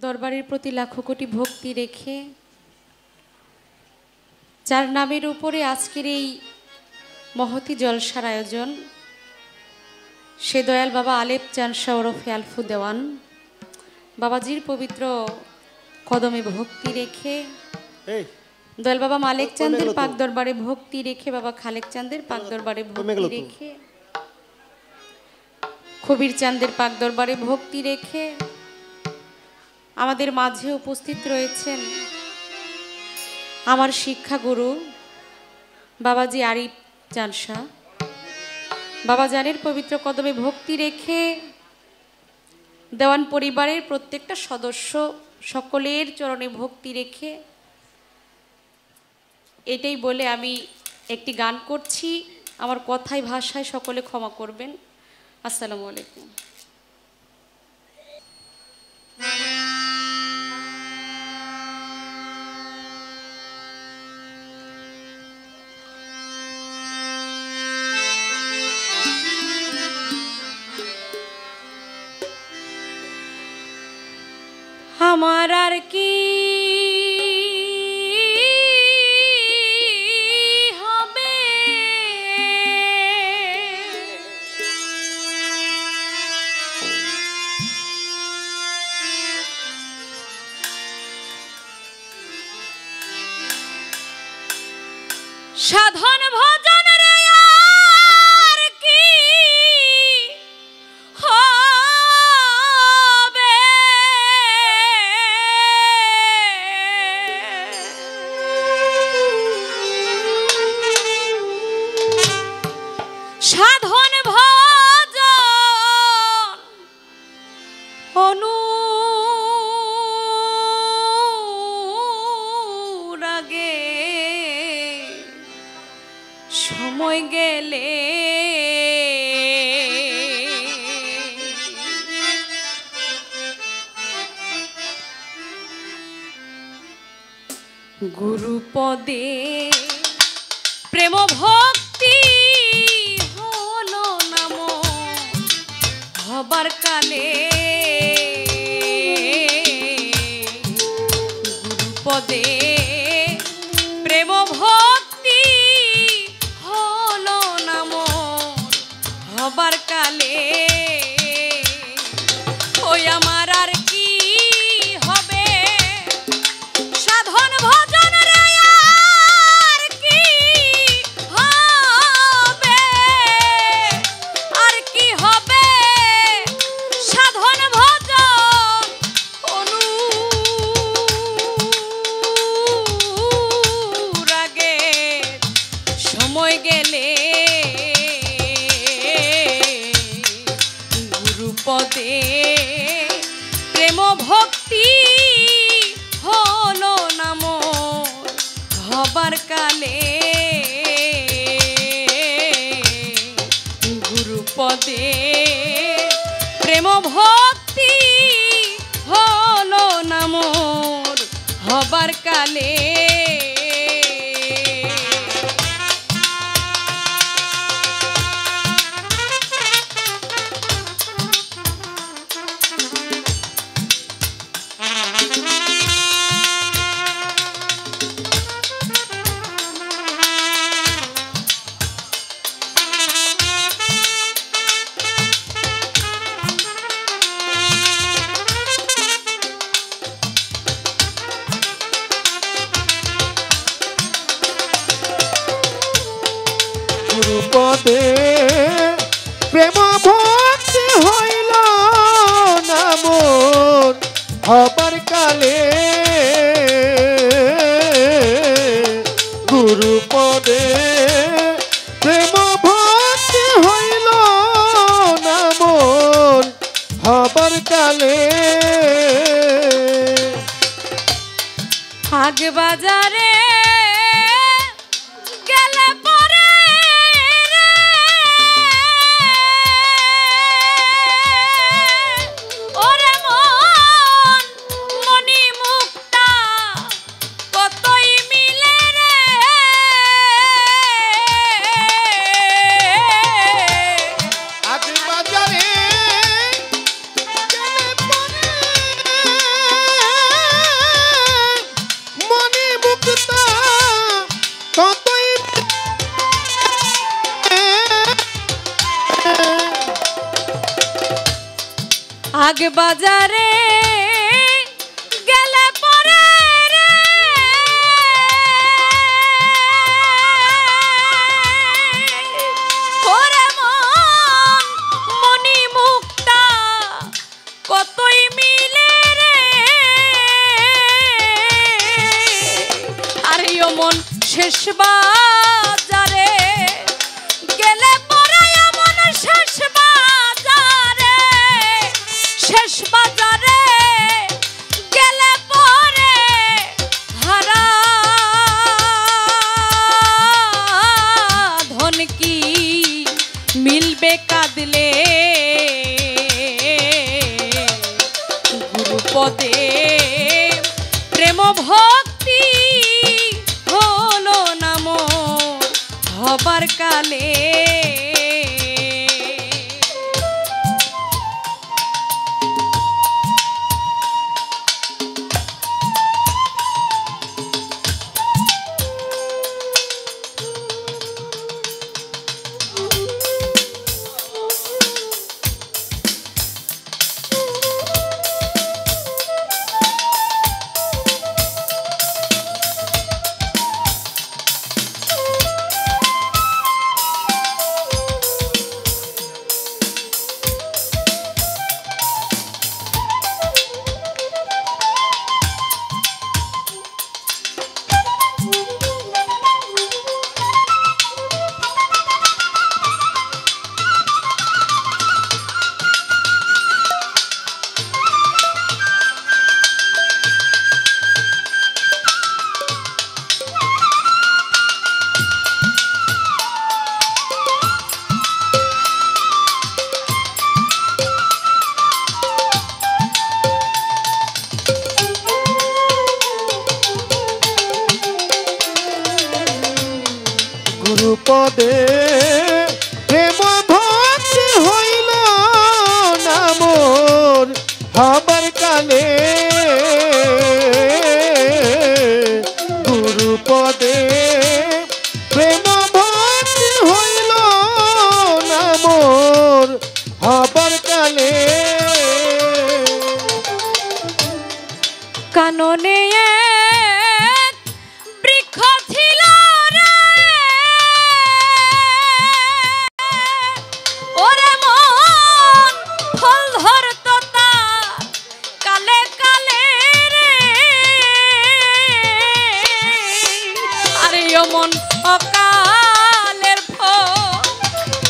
দরবারের প্রতি লাখো কোটি ভক্তি রেখে যার নামের উপরে আজকের এই মহতি জলসার আয়োজন, সে দয়াল বাবা আলেপ চাঁদ শাহ ওরফে আলফু দেওয়ান বাবাজির পবিত্র কদমে ভক্তি রেখে, দয়াল বাবা মালেক চাঁদের পাক দরবারে ভক্তি রেখে, বাবা খালেক চাঁদের পাক দরবারে ভক্তি রেখে, কবির চাঁদের পাক দরবারে ভক্তি রেখে আমাদের মাঝে উপস্থিত রয়েছেন আমার শিক্ষাগুরু বাবাজি আরিফ চাঁদ শাহ। বাবা জানের পবিত্র কদমে ভক্তি রেখে দেওয়ান পরিবারের প্রত্যেকটা সদস্য সকলের চরণে ভক্তি রেখে এটাই বলে আমি একটি গান করছি। আমার কথায় ভাষায় সকলে ক্ষমা করবেন। আসসালামু আলাইকুম। আমার আর কি হবে, সাধন ভজন রে আর কি হবে, সাধন ভজন অনুরাগে সময় গেলে গুরুপদে প্রেম ভক্তি হলো নাম হবার কালে, গুরুপদে প্রেম ভক্তি হলো নাম হবার কালে, ওই আমার আর কি হবে, সাধন ভজন রে আর কি হবে, আর কি হবে, সাধন ভজন অনুরাগে সময় গেলে গুরুপদে প্রেম ভক্তি হলো নাম হবার কালে, গুরুপদে প্রেম ভক্তি হলো নাম হবার কালে। গুরুপদে প্রেম ভক্তি হইল নাম হবার কালে, গুরুপদে প্রেম ভক্তি হইল নাম হবার কালে, হাট বাজারে গেলে পরে ওরে মন মনি মুক্তা কতই মিলে রে, হাট বাজারে গেলে পরে ভাগ বাজারে গেলে পরে রে ওরে মন মনি মুক্তা কতই মিলে রে আরে ও মন শেষ বাজারে গেলে পরে এমন শেষ বাজারে গেলে পরে হারা ধন কি মিলবে কাঁদলে গুরুপদে প্রেম ভক্তি হলো না মোর হবার কালে গুরুপদে প্রেম ভক্তি হইল না মোর হবার কালে গুরুপদে প্রেম ভক্তি হইল না মোর হবার কালে কাননে বৃক্ষ ছিল রে ওরে মন ফল ধরত তার কালে কালে রে আরে ও মন অকালের ফল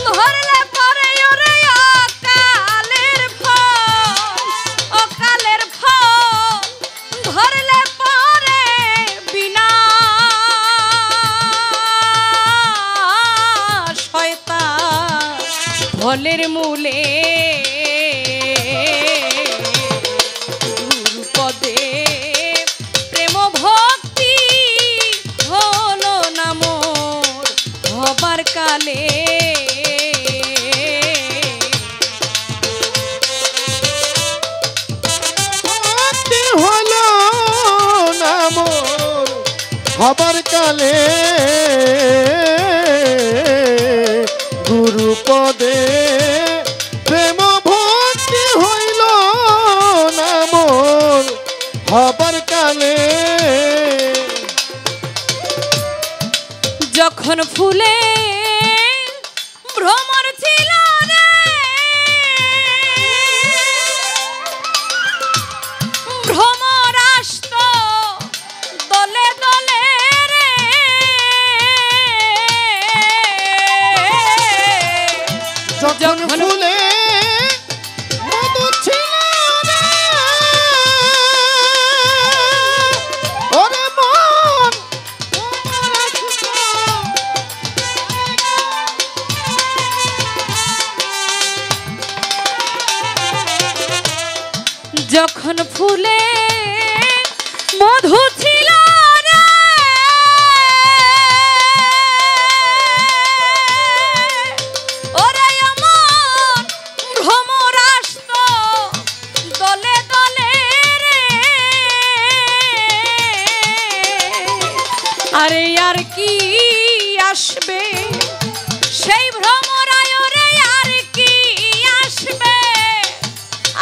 ধরলে পরে ওরে অকালের ফল ধরলে পরে বিনা শয়তান ফলের মূলে গুরুপদে প্রেম ভক্তি হলো না মোর হবার কালে হলো না মোর হবার কালে গুরুপদে প্রেম ভক্তি হইল না মোর হবার কালে যখন ফুলে ভ্রমর ছিল রে ভ্রমর আসতো দলে দলে রে যখন ফুলে মধু ছিল রে ওরে মন যখন ফুলে মধু ছিল রে ওরে আমার ভ্রমর আসতো দলে দলে রে আরে আর কি আসবে সেই ভ্রমরায় রে আর কি আসবে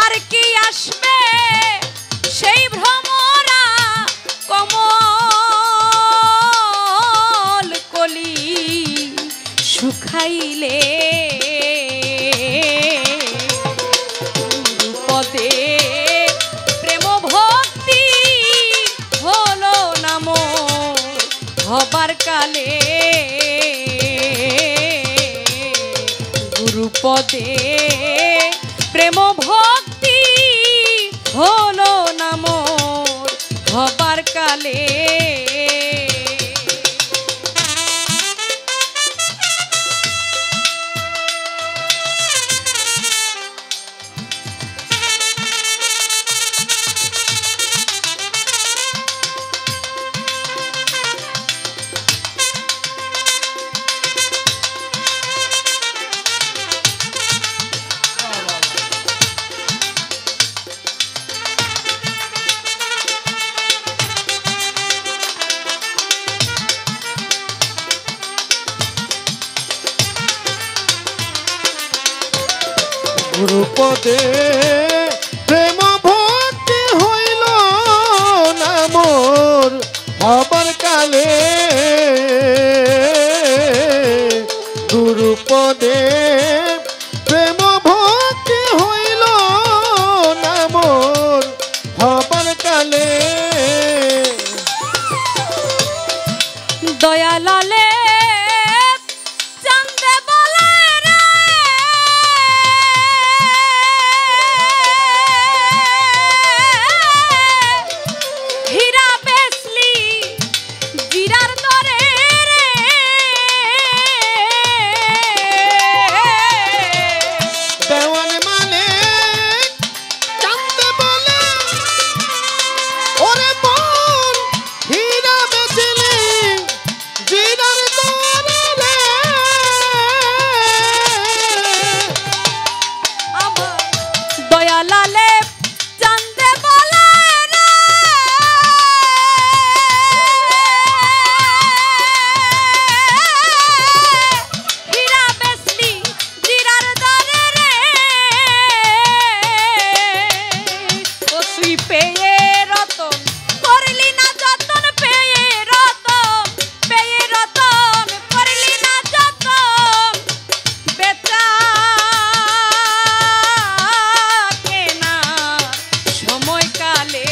আর কি কালে গুরুপদে প্রেম ভক্তি হলো না মোর হবার কালে। গুরুপদে প্রেম ভক্তি হইল না মোর হবার কালে। গুরুপদে প্রেম ভক্তি হইল না মোর হবার কালে। দয়ালালে চান্দে বলে রে হীরা বেসলি জিরার দরে রে দেওয়ান মানে চান্দে বলে ওরে মন হীরা বেচলি জিরার দরে রে। আমার দয়ালালে চান্দে বলে রে হীরা বেসলি জিরার দরে রে ও তুই পেয়ে রতন করলি না যতন পেয়ে রতন করলি না যতন বেচা কেনা সময়কালে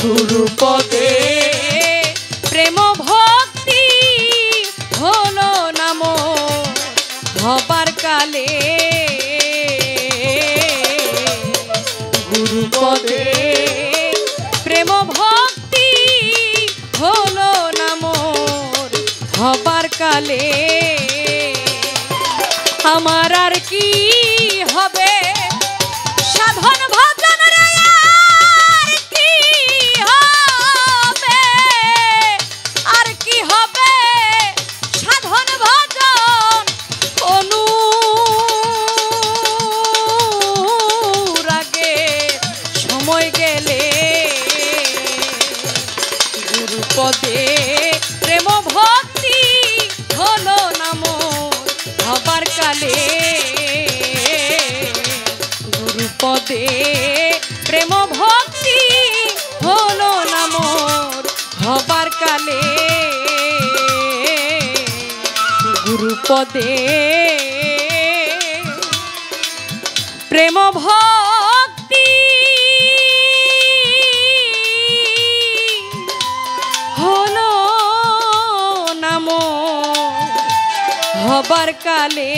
গুরুপদে প্রেম ভক্তি হলো না মোর হবার কালে। গুরুপদে প্রেম ভক্তি হলো না মোর হবার কালে। আমার আর কি হবে সাধন ভজন রে আর কি হবে, আর কি হবে সাধন ভজন অনুরাগে সময় গেলে। গুরুপদে প্রেম ভক্তি হলো না মোর হবার কালে। গুরুপদে প্রেম ভক্তি হলো না মোর হবার কালে। গুরুপদে প্রেম ভক্তি হলো না মোর হবার কালে।